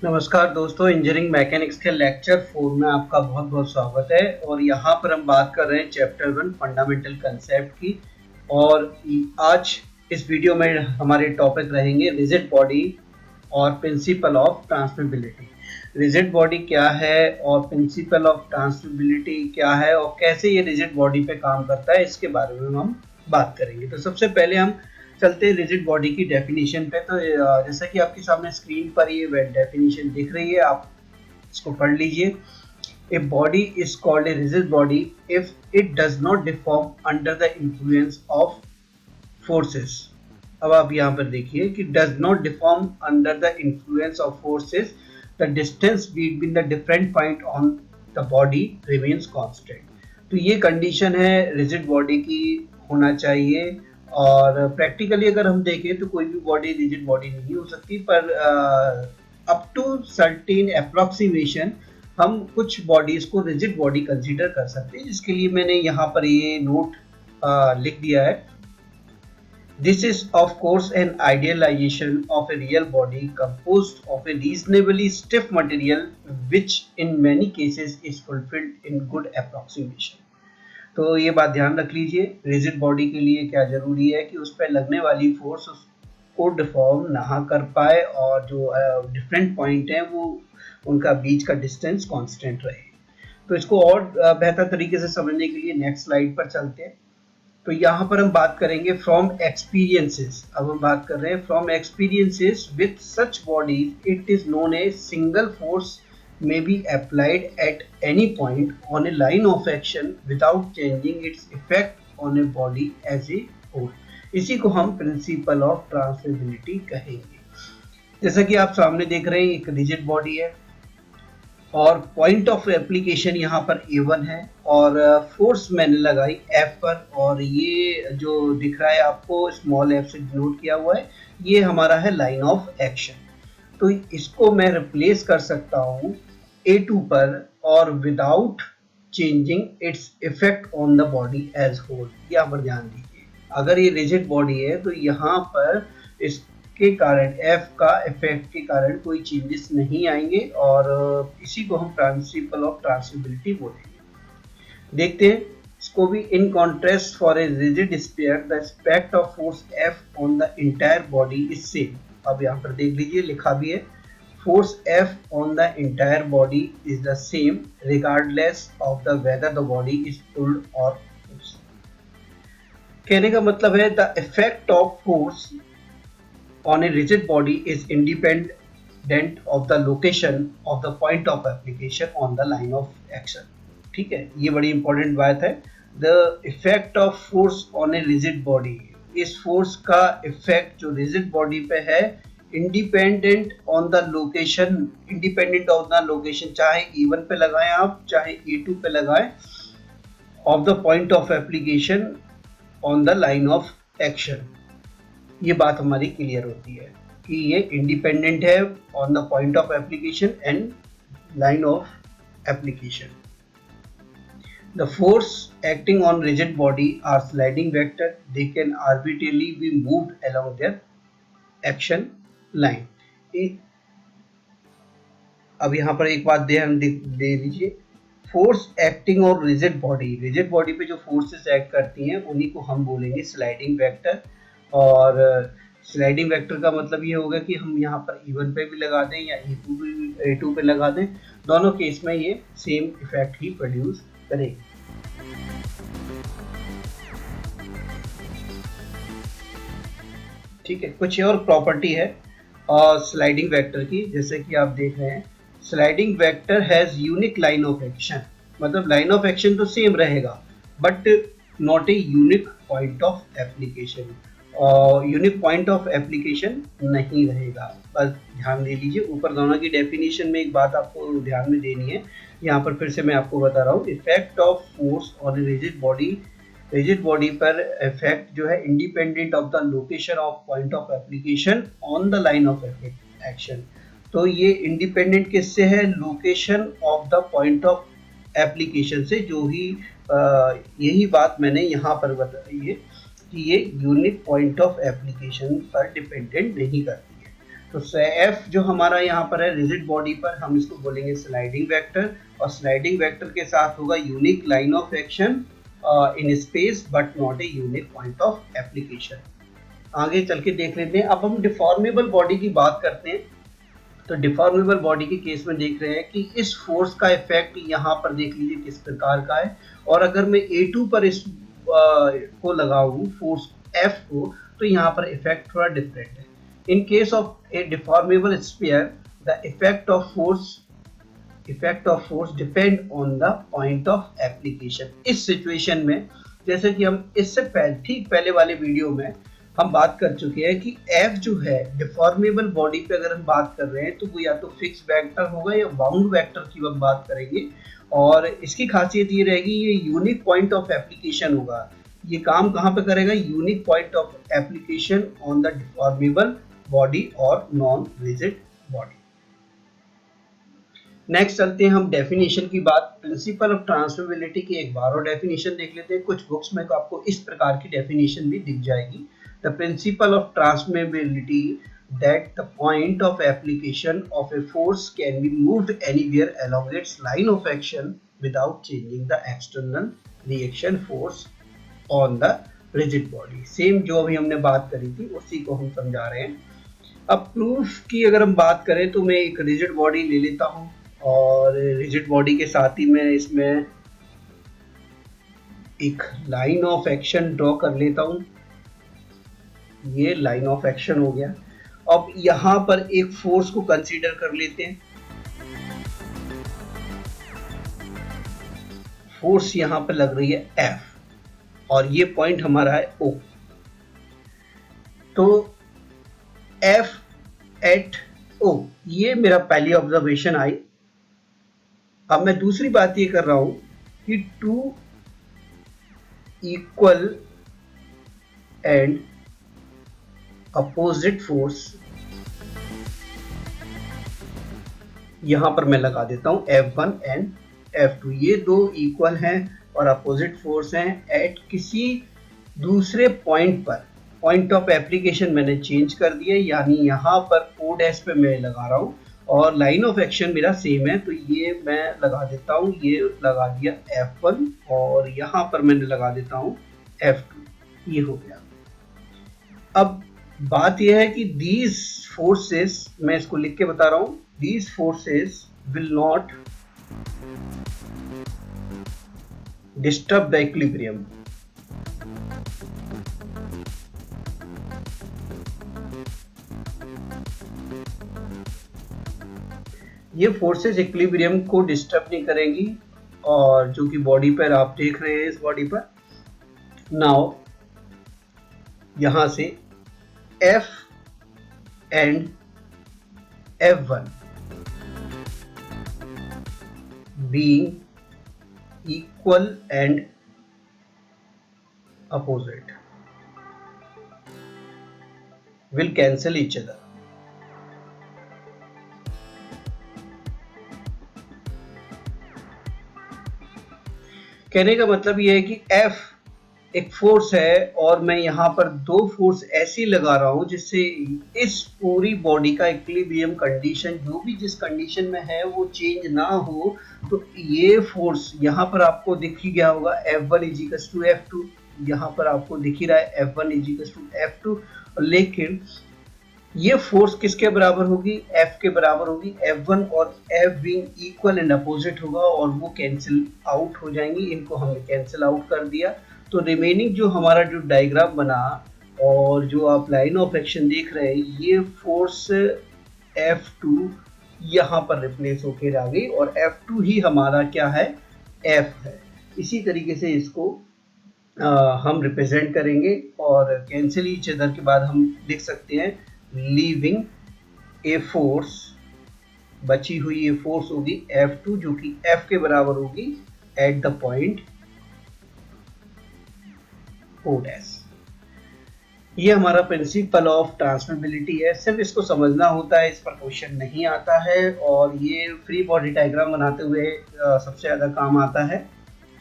नमस्कार दोस्तों, engineering mechanics के लेक्चर 4 में आपका बहुत बहुत स्वागत है। और यहाँ पर हम बात कर रहे हैं चैप्टर 1 फंडामेंटल कंसेप्ट की। और आज इस वीडियो में हमारे टॉपिक रहेंगे रिजिड बॉडी और प्रिंसिपल ऑफ ट्रांसमिबिलिटी। रिजिड बॉडी क्या है और प्रिंसिपल ऑफ ट्रांसमिबिलिटी क्या है और कैसे ये रिजिड बॉडी पे काम करता है, इसके बारे में हम बात करेंगे। तो सबसे पहले हम चलते हैं रिजिड बॉडी की डेफिनेशन पे। तो जैसा कि आपके सामने स्क्रीन पर ये डेफिनेशन दिख रही है, आप इसको पढ़ लीजिए। A body is called a rigid body if it does not deform under the influence of forces. अब आप यहाँ पर देखिए कि does not deform under the influence of forces, the distance between the different point on the body remains constant. तो ये condition है rigid body की होना चाहिए। और प्रैक्टिकली अगर हम देखें तो कोई भी बॉडी रिजिड बॉडी नहीं हो सकती, पर अप टू सर्टेन अप्रोक्सीमेशन हम कुछ बॉडीज को रिजिड बॉडी कंसीडर कर सकते हैं, जिसके लिए मैंने यहाँ पर ये नोट लिख दिया है। This is of course an idealization of a real body composed of a reasonably stiff material which in many cases is fulfilled in good approximation। तो ये बात ध्यान रख लीजिए, रिजिड बॉडी के लिए क्या जरूरी है कि उस पर लगने वाली फोर्स उसको डिफॉर्म ना कर पाए और जो डिफरेंट पॉइंट है वो उनका बीच का डिस्टेंस कांस्टेंट रहे। तो इसको और बेहतर तरीके से समझने के लिए नेक्स्ट स्लाइड पर चलते हैं। तो यहाँ पर हम बात करेंगे फ्रॉम एक्सपीरियंसेस। अब हम बात कर रहे हैं from experiences with such bodies it is known a single force may be applied at any point on a line of action without changing its effect on a body as a whole। इसी को हम principle of ट्रांसमिबिलिटी कहेंगे। जैसा कि आप सामने देख रहे हैं, एक रिजिड बॉडी है और पॉइंट ऑफ एप्लीकेशन यहाँ पर A1 है और फोर्स मैंने लगाई F पर, और ये जो दिख रहा है आपको स्मॉल f से डिनोट किया हुआ है, ये हमारा है लाइन ऑफ एक्शन। तो इसको मैं रिप्लेस कर सकता हूँ A2 पर और without changing its effect on the body as whole. यहाँ पर ध्यान दीजिए, अगर ये रिजिड बॉडी है तो यहाँ पर इसके कारण F का इफेक्ट के कारण कोई चेंजेस नहीं आएंगे और इसी को हम प्रिंसिपल ऑफ ट्रांसमिबिलिटी बोलेंगे। देखते हैं इसको भी। In contrast for a rigid sphere the effect of force F on the entire body is same. अब यहाँ पर देख लीजिए, लिखा भी है force F on the entire body is the same regardless of the whether the body is pulled or pushed। कहने का मतलब है the effect of force on a rigid body is independent of the location of the point of application on the line of action। ठीक है, ये बड़ी important बात है। the effect of force on a rigid body, इस force का effect जो rigid body पे है independent on the location, independent of the location, चाहे E1 पे लगाएं आप चाहे E2 पे लगाएं, of the point of application on the line of action. ये बात हमारी क्लियर होती है कि ये इंडिपेंडेंट है on the point of application and line of application. The force acting on rigid body are sliding vector, they can arbitrarily be moved along their action line। अब यहाँ पर एक बात ध्यान दे दीजिए, फोर्स एक्टिंग और रिजिड बॉडी पे जो फोर्सेस एक्ट करती हैं उन्हीं को हम बोलेंगे स्लाइडिंग वेक्टर। और स्लाइडिंग वेक्टर का मतलब ये होगा कि हम यहाँ पर E1 पे भी लगा दें या A2 पे लगा दें, दोनों केस में ये सेम इफेक्ट ही प्रोड्यूस करेगी। ठीक है, कुछ और प्रॉपर्टी है और स्लाइडिंग वेक्टर की, जैसे कि आप देख रहे हैं sliding vector has unique line of action. मतलब लाइन ऑफ एक्शन तो सेम रहेगा but not a unique point of application, और यूनिक पॉइंट ऑफ एप्लीकेशन नहीं रहेगा। बस ध्यान दे लीजिए, ऊपर दोनों की डेफिनेशन में एक बात आपको ध्यान में देनी है। यहाँ पर फिर से मैं आपको बता रहा हूँ, effect of force on rigid body पर इफेक्ट जो है independent of the location of point of application on the line of action. तो ये इंडिपेंडेंट किससे है? Location of the point of application से। जो ही यही बात मैंने यहाँ पर बताई है कि ये यूनिक पॉइंट ऑफ एप्लीकेशन पर डिपेंडेंट नहीं करती है। तो एफ जो हमारा यहाँ पर है रिजिड बॉडी पर, हम इसको बोलेंगे स्लाइडिंग वेक्टर, और स्लाइडिंग वेक्टर के साथ होगा unique line of action in space but not a unique point of application. आगे चल के देख लेते हैं। अब हम डिफॉर्मेबल बॉडी की बात करते हैं। तो डिफॉर्मेबल बॉडी के केस में देख रहे हैं कि इस फोर्स का इफेक्ट यहाँ पर देख लीजिए किस प्रकार का है, और अगर मैं A2 पर इस को लगाऊं फोर्स F को, तो यहाँ पर इफेक्ट थोड़ा डिफरेंट है। In case of A deformable sphere the effect of force depend on the point of application. इस सिचुएशन में जैसे कि हम इससे ठीक पहले वाले वीडियो में हम बात कर चुके हैं कि F जो है डिफॉर्मेबल बॉडी पे अगर हम बात कर रहे हैं तो वो या तो फिक्स वेक्टर होगा या बाउंड वेक्टर की हम बात करेंगे, और इसकी खासियत ये रहेगी ये यूनिक पॉइंट ऑफ एप्लीकेशन होगा। ये काम कहाँ पे करेगा? Unique point of application on the deformable body और नॉन रिजिड बॉडी। नेक्स्ट चलते हैं हम डेफिनेशन की बात। प्रिंसिपल ऑफ ट्रांसफरेबिलिटी की एक बार और डेफिनेशन देख लेते हैं। कुछ बुक्स में तो आपको इस प्रकार की डेफिनेशन भी दिख जाएगी। The principle of transferability that the point of application of a force can be moved anywhere along its line of action without changing the external reaction force on the rigid body। Same जो अभी हमने बात करी थी उसी को हम समझा रहे हैं। अब प्रूफ की अगर हम बात करें तो मैं एक रिजिड बॉडी ले लेता हूं, और रिजिड बॉडी के साथ ही मैं इसमें एक लाइन ऑफ एक्शन ड्रॉ कर लेता हूं। ये लाइन ऑफ एक्शन हो गया। अब यहां पर एक फोर्स को कंसीडर कर लेते हैं। फोर्स यहां पर लग रही है F, और ये पॉइंट हमारा है O। तो F एट O, ये मेरा पहली ऑब्जर्वेशन आई। अब मैं दूसरी बात ये कर रहा हूं कि two equal and opposite force यहां पर मैं लगा देता हूं F1 एंड F2। ये दो इक्वल हैं और अपोजिट फोर्स हैं एट किसी दूसरे पॉइंट पर। पॉइंट ऑफ एप्लीकेशन मैंने चेंज कर दिया, यानी यहां पर O डैश पे मैं लगा रहा हूं और लाइन ऑफ एक्शन मेरा सेम है, तो ये मैं लगा देता हूं। ये लगा दिया F1 और यहां पर मैंने लगा देता हूं F2। ये हो गया। अब बात यह है कि these forces, मैं इसको लिख के बता रहा हूं, these forces will not disturb the equilibrium। ये फोर्सेस इक्विलिब्रियम को डिस्टर्ब नहीं करेंगी, और जो कि बॉडी पर आप देख रहे हैं, इस बॉडी पर नाउ यहां से F and F1 being equal and opposite will cancel each other। कहने का मतलब यह है कि F एक फोर्स है और मैं यहाँ पर दो फोर्स ऐसी लगा रहा हूँ जिससे इस पूरी बॉडी का इक्विलिब्रियम कंडीशन जो भी जिस कंडीशन में है वो चेंज ना हो। तो ये फोर्स यहाँ पर आपको दिख ही गया होगा, F1 इजिकल्स टू F2। यहाँ पर आपको दिख ही रहा है F1 इजिकल्स टू F2, लेकिन ये फोर्स किसके बराबर होगी? F के बराबर होगी। F1 और F being equal and opposite होगा और वो कैंसिल आउट हो जाएंगी। इनको हमने कैंसिल आउट कर दिया। तो रिमेनिंग जो हमारा जो डायग्राम बना और जो आप लाइन ऑफ एक्शन देख रहे हैं, ये फोर्स F2 यहाँ पर रिप्लेस होकर आ गई और F2 ही हमारा क्या है? F है। इसी तरीके से इसको हम रिप्रेजेंट करेंगे और कैंसिल ईच अदर के बाद हम लिख सकते हैं लीविंग ए फोर्स, बची हुई ये फोर्स होगी F2 जो कि F के बराबर होगी at the point O dash. ये हमारा प्रिंसिपल ऑफ ट्रांसफरेबिलिटी है। सिर्फ इसको समझना होता है, इस पर क्वेश्चन नहीं आता है, और ये फ्री बॉडी डायग्राम बनाते हुए सबसे ज़्यादा काम आता है।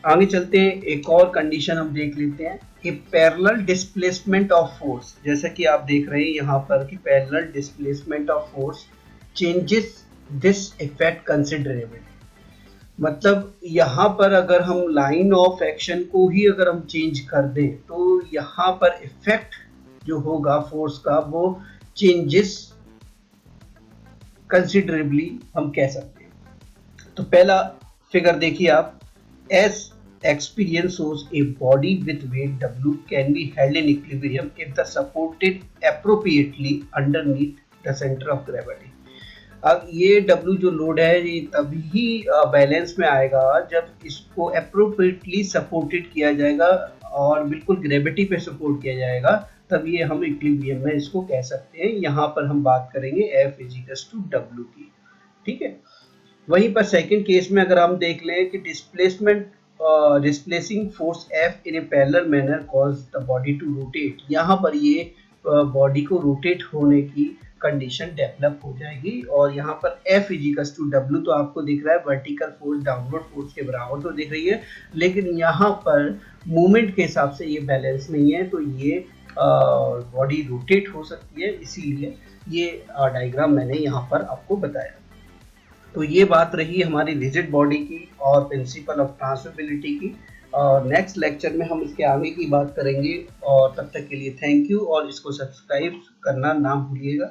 आगे चलते हैं, एक और कंडीशन हम देख लेते हैं कि पैरेलल डिस्प्लेसमेंट ऑफ फोर्स। जैसा कि आप देख रहे हैं यहाँ पर कि parallel displacement of force changes this effect considerably. मतलब यहाँ पर अगर हम लाइन ऑफ एक्शन को ही अगर हम चेंज कर दें तो यहाँ पर इफेक्ट जो होगा फोर्स का वो चेंजेस कंसिडरेबली हम कह सकते हैं। तो पहला फिगर देखिए आप, as experience shows a body with weight W can be held in equilibrium if the supported appropriately underneath the center of gravity। अब ये W जो लोड है ये तभी बैलेंस में आएगा जब इसको अप्रोप्रिएटली सपोर्टेड किया जाएगा और बिल्कुल ग्रेविटी पे सपोर्ट किया जाएगा, तब ये हम इक्विलिब्रियम में इसको कह सकते हैं। यहाँ पर हम बात करेंगे F इक्वल्स टू W की, ठीक है। वहीं पर सेकंड केस में अगर हम देख लें कि displacing force F in a parallel manner cause the body to rotate, यहाँ पर ये बॉडी को रोटेट होने की कंडीशन डेवलप हो जाएगी। और यहाँ पर F इक्वल्स टू W तो आपको दिख रहा है वर्टिकल फोर्स डाउनवर्ड फोर्स के बराबर तो दिख रही है, लेकिन यहाँ पर मूवमेंट के हिसाब से ये बैलेंस नहीं है, तो ये बॉडी रोटेट हो सकती है, इसीलिए ये डायग्राम मैंने यहाँ पर आपको बताया। तो ये बात रही हमारी रिजिड बॉडी की और प्रिंसिपल ऑफ ट्रांसफरेबिलिटी की। और नेक्स्ट लेक्चर में हम इसके आगे की बात करेंगे, और तब तक के लिए थैंक यू, और इसको सब्सक्राइब करना ना भूलिएगा।